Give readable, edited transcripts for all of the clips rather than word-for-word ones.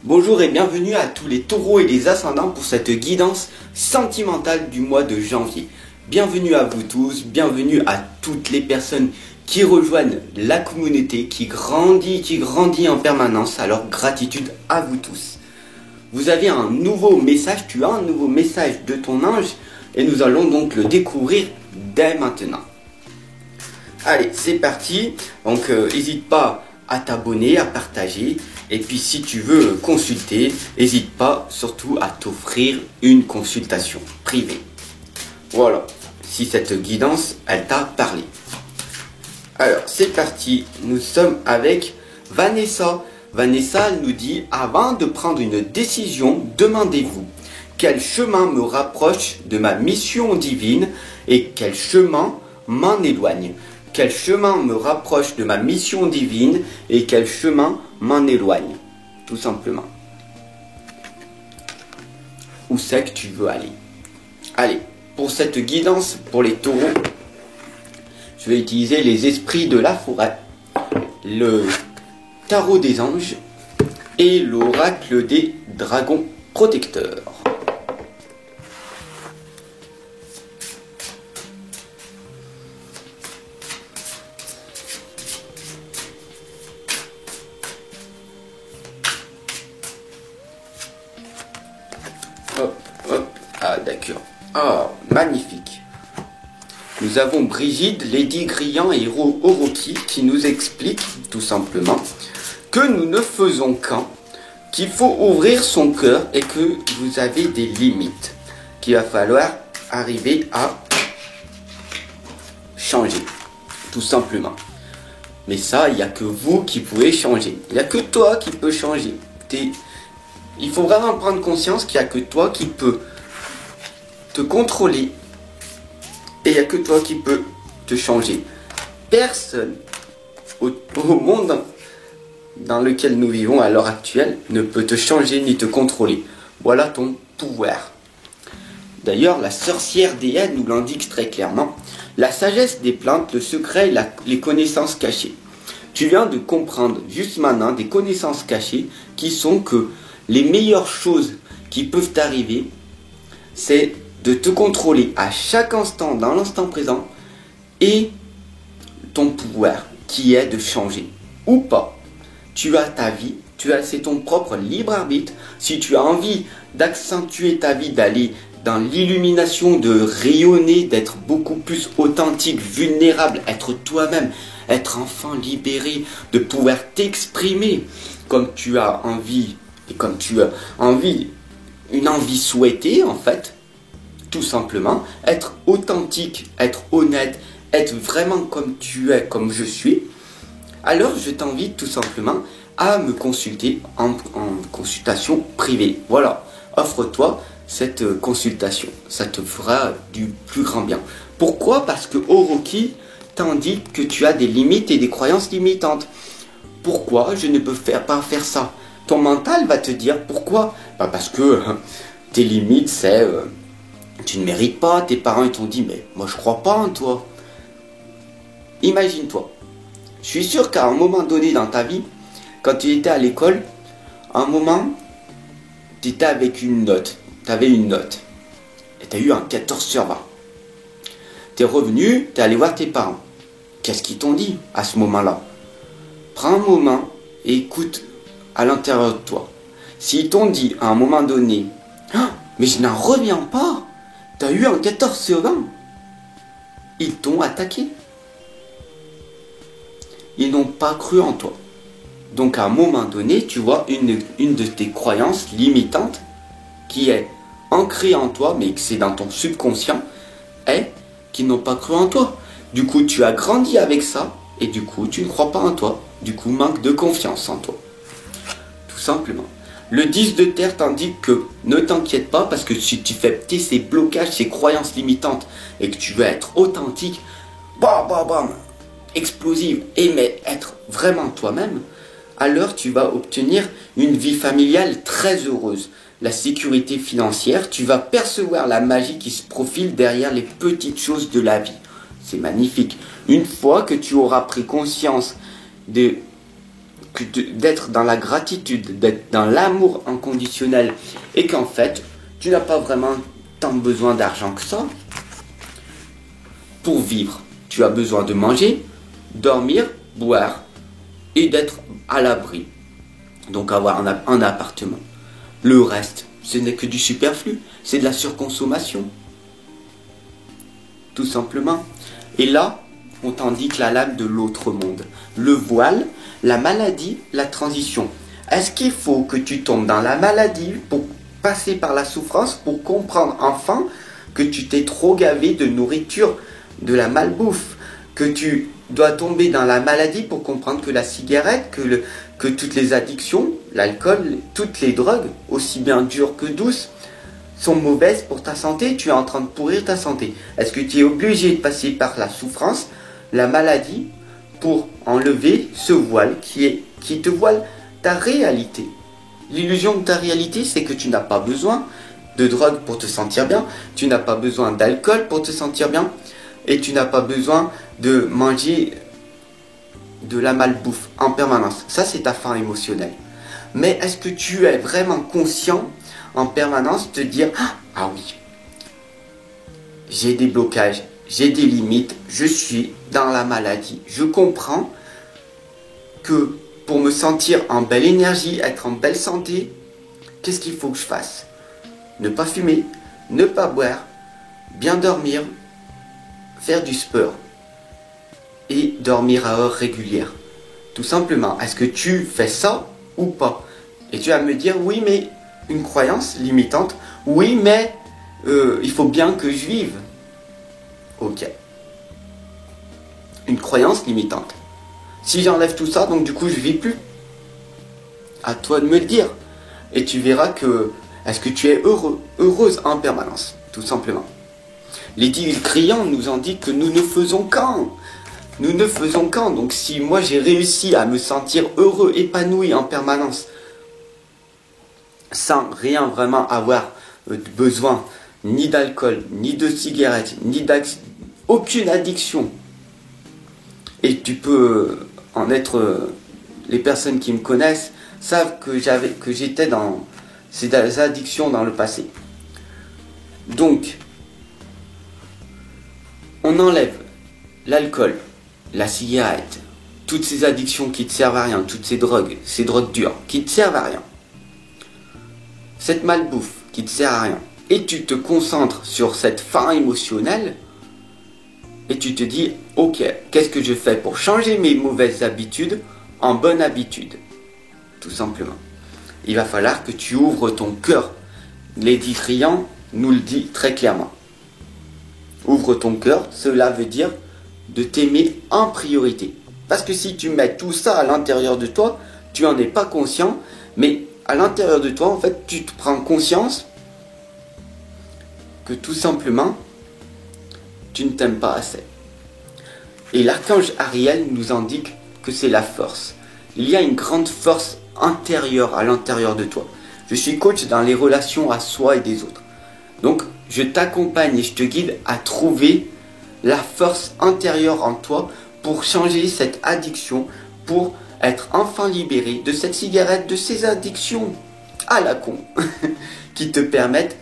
Bonjour et bienvenue à tous les taureaux et les ascendants pour cette guidance sentimentale du mois de janvier. Bienvenue à vous tous, bienvenue à toutes les personnes qui rejoignent la communauté, qui grandit en permanence. Alors gratitude à vous tous. Vous avez un nouveau message, tu as un nouveau message de ton ange et nous allons donc le découvrir dès maintenant. Allez, c'est parti. Donc n'hésite pas à t'abonner, à partager. Et puis si tu veux consulter, n'hésite pas surtout à t'offrir une consultation privée. Voilà, si cette guidance, elle t'a parlé. Alors, c'est parti. Nous sommes avec Vanessa. Vanessa, elle nous dit, avant de prendre une décision, demandez-vous, quel chemin me rapproche de ma mission divine et quel chemin m'en éloigne? Quel chemin me rapproche de ma mission divine et quel chemin m'en éloigne? Tout simplement. Où c'est que tu veux aller? Allez, pour cette guidance pour les taureaux, je vais utiliser les esprits de la forêt, le tarot des anges et l'oracle des dragons protecteurs. Ah d'accord. Ah, magnifique. Nous avons Brigitte, Lady Grillant et Oroki qui nous expliquent tout simplement que nous ne faisons qu'un, qu'il faut ouvrir son cœur et que vous avez des limites, qu'il va falloir arriver à changer, tout simplement. Mais ça, il n'y a que vous qui pouvez changer. Il n'y a que toi qui peux changer. Il faut vraiment prendre conscience qu'il n'y a que toi qui peux te contrôler et il n'y a que toi qui peux te changer. Personne au monde dans lequel nous vivons à l'heure actuelle ne peut te changer ni te contrôler. Voilà ton pouvoir. D'ailleurs, la sorcière déesse nous l'indique très clairement. La sagesse des plantes, le secret et les connaissances cachées. Tu viens de comprendre juste maintenant des connaissances cachées qui sont que les meilleures choses qui peuvent t'arriver, c'est de te contrôler à chaque instant, dans l'instant présent, et ton pouvoir qui est de changer ou pas. Tu as ta vie, c'est ton propre libre arbitre. Si tu as envie d'accentuer ta vie, d'aller dans l'illumination, de rayonner, d'être beaucoup plus authentique, vulnérable, être toi-même, être enfin libéré, de pouvoir t'exprimer comme tu as envie et comme tu as envie, une envie souhaitée en fait, tout simplement, être authentique, être honnête, être vraiment comme tu es, comme je suis, alors je t'invite tout simplement à me consulter en consultation privée. Voilà, offre-toi cette consultation, ça te fera du plus grand bien. Pourquoi? Parce que Oroki t'indique que tu as des limites et des croyances limitantes. Pourquoi je ne peux pas faire ça? Ton mental va te dire pourquoi? Parce que tes limites c'est tu ne mérites pas, tes parents ils t'ont dit mais moi je crois pas en toi. Imagine-toi, je suis sûr qu'à un moment donné dans ta vie, quand tu étais à l'école, à un moment, tu étais avec une note, tu avais une note, et tu as eu un 14/20. Tu es revenu, tu es allé voir tes parents. Qu'est-ce qu'ils t'ont dit à ce moment-là? Prends un moment et écoute à l'intérieur de toi. S'ils t'ont dit à un moment donné, ah, mais je n'en reviens pas, tu as eu un 14/20, ils t'ont attaqué. Ils n'ont pas cru en toi. Donc à un moment donné, tu vois une de tes croyances limitantes qui est ancrée en toi, mais que c'est dans ton subconscient, est qu'ils n'ont pas cru en toi. Du coup, tu as grandi avec ça, et du coup, tu ne crois pas en toi. Du coup, manque de confiance en toi. Tout simplement. Le 10 de terre t'indique que ne t'inquiète pas, parce que si tu fais péter ces blocages, ces croyances limitantes, et que tu veux être authentique, bam, bam, bam, explosive, et mais être vraiment toi-même, alors tu vas obtenir une vie familiale très heureuse. La sécurité financière, tu vas percevoir la magie qui se profile derrière les petites choses de la vie. C'est magnifique. Une fois que tu auras pris conscience de d'être dans la gratitude, d'être dans l'amour inconditionnel, et qu'en fait, tu n'as pas vraiment tant besoin d'argent que ça pour vivre. Tu as besoin de manger, dormir, boire et d'être à l'abri. Donc avoir un appartement. Le reste, ce n'est que du superflu, c'est de la surconsommation. Tout simplement. Et là, on t'indique la lame de l'autre monde. Le voile, la maladie, la transition. Est-ce qu'il faut que tu tombes dans la maladie pour passer par la souffrance, pour comprendre enfin que tu t'es trop gavé de nourriture, de la malbouffe, que tu dois tomber dans la maladie pour comprendre que la cigarette, que toutes les addictions, l'alcool, toutes les drogues, aussi bien dures que douces, sont mauvaises pour ta santé, tu es en train de pourrir ta santé. Est-ce que tu es obligé de passer par la souffrance, la maladie, pour enlever ce voile qui te voile ta réalité? L'illusion de ta réalité, c'est que tu n'as pas besoin de drogue pour te sentir bien, tu n'as pas besoin d'alcool pour te sentir bien, et tu n'as pas besoin de manger de la malbouffe en permanence. Ça, c'est ta faim émotionnelle. Mais est-ce que tu es vraiment conscient en permanence de te dire « Ah oui, j'ai des blocages, j'ai des limites, je suis dans la maladie. Je comprends que pour me sentir en belle énergie, être en belle santé, qu'est-ce qu'il faut que je fasse? Ne pas fumer, ne pas boire, bien dormir, faire du sport et dormir à heure régulière. Tout simplement, est-ce que tu fais ça ou pas? Et tu vas me dire, oui, mais une croyance limitante, oui, mais il faut bien que je vive. Ok. Une croyance limitante. Si j'enlève tout ça, donc du coup je vis plus. À toi de me le dire. Et tu verras que, est-ce que tu es heureux, heureuse en permanence, tout simplement. Les 10 clients nous indiquent que nous ne faisons qu'un. Nous ne faisons qu'un. Donc si moi j'ai réussi à me sentir heureux, épanoui en permanence, sans rien vraiment avoir besoin ni d'alcool, ni de cigarettes, aucune addiction. Et tu peux en être, les personnes qui me connaissent savent que j'étais dans ces addictions dans le passé. Donc, on enlève l'alcool, la cigarette, toutes ces addictions qui ne te servent à rien, toutes ces drogues dures qui ne te servent à rien. Cette malbouffe qui ne te sert à rien. Et tu te concentres sur cette faim émotionnelle et tu te dis, ok, qu'est-ce que je fais pour changer mes mauvaises habitudes en bonnes habitudes? Tout simplement. Il va falloir que tu ouvres ton cœur. Les 10 clients nous le dit très clairement. Ouvre ton cœur, cela veut dire de t'aimer en priorité. Parce que si tu mets tout ça à l'intérieur de toi, tu n'en es pas conscient, mais à l'intérieur de toi, en fait, tu te prends conscience que tout simplement, tu ne t'aimes pas assez. Et l'archange Ariel nous indique que c'est la force. Il y a une grande force intérieure à l'intérieur de toi. Je suis coach dans les relations à soi et des autres. Donc, je t'accompagne et je te guide à trouver la force intérieure en toi pour changer cette addiction, pour être enfin libéré de cette cigarette, de ces addictions à la con, qui te permettent,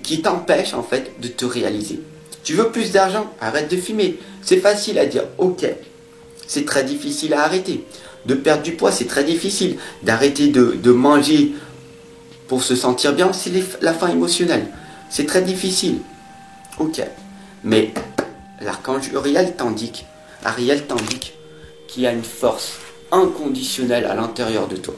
qui t'empêchent en fait de te réaliser. Tu veux plus d'argent? Arrête de fumer. C'est facile à dire, ok. C'est très difficile à arrêter. De perdre du poids, c'est très difficile. D'arrêter de manger pour se sentir bien, c'est la faim émotionnelle. C'est très difficile. Ok. Mais l'archange Ariel t'indique qu'il y a une force inconditionnelle à l'intérieur de toi.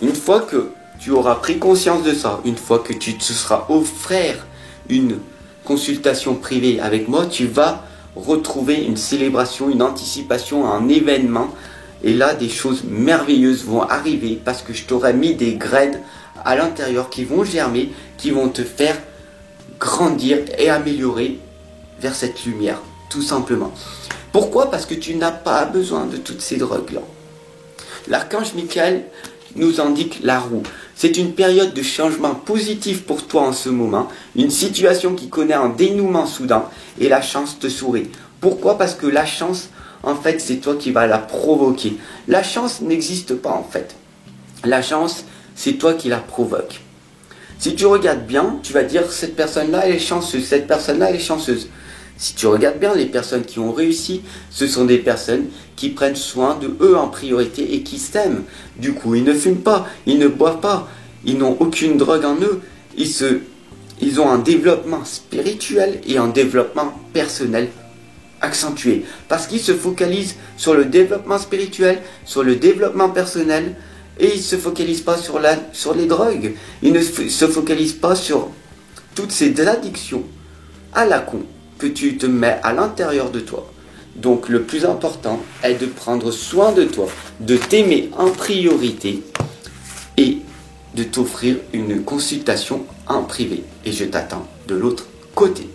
Une fois que tu auras pris conscience de ça, une fois que tu te seras offert une consultation privée avec moi, tu vas retrouver une célébration, une anticipation, un événement. Et là, des choses merveilleuses vont arriver parce que je t'aurai mis des graines à l'intérieur qui vont germer, qui vont te faire grandir et améliorer vers cette lumière, tout simplement. Pourquoi? Parce que tu n'as pas besoin de toutes ces drogues-là. L'archange Michael nous indique la roue. C'est une période de changement positif pour toi en ce moment, une situation qui connaît un dénouement soudain et la chance te sourit. Pourquoi? Parce que la chance en fait, c'est toi qui vas la provoquer. La chance n'existe pas, en fait. La chance, c'est toi qui la provoques. Si tu regardes bien, tu vas dire cette personne-là, elle est chanceuse, cette personne-là, elle est chanceuse. Si tu regardes bien, les personnes qui ont réussi, ce sont des personnes qui prennent soin de eux en priorité et qui s'aiment. Du coup, ils ne fument pas, ils ne boivent pas, ils n'ont aucune drogue en eux. Ils ont un développement spirituel et un développement personnel accentué. Parce qu'ils se focalisent sur le développement spirituel, sur le développement personnel, et ils ne se focalisent pas sur les drogues. Ils ne se focalisent pas sur toutes ces addictions à la con que tu te mets à l'intérieur de toi. Donc le plus important est de prendre soin de toi, de t'aimer en priorité et de t'offrir une consultation en privé. Et je t'attends de l'autre côté.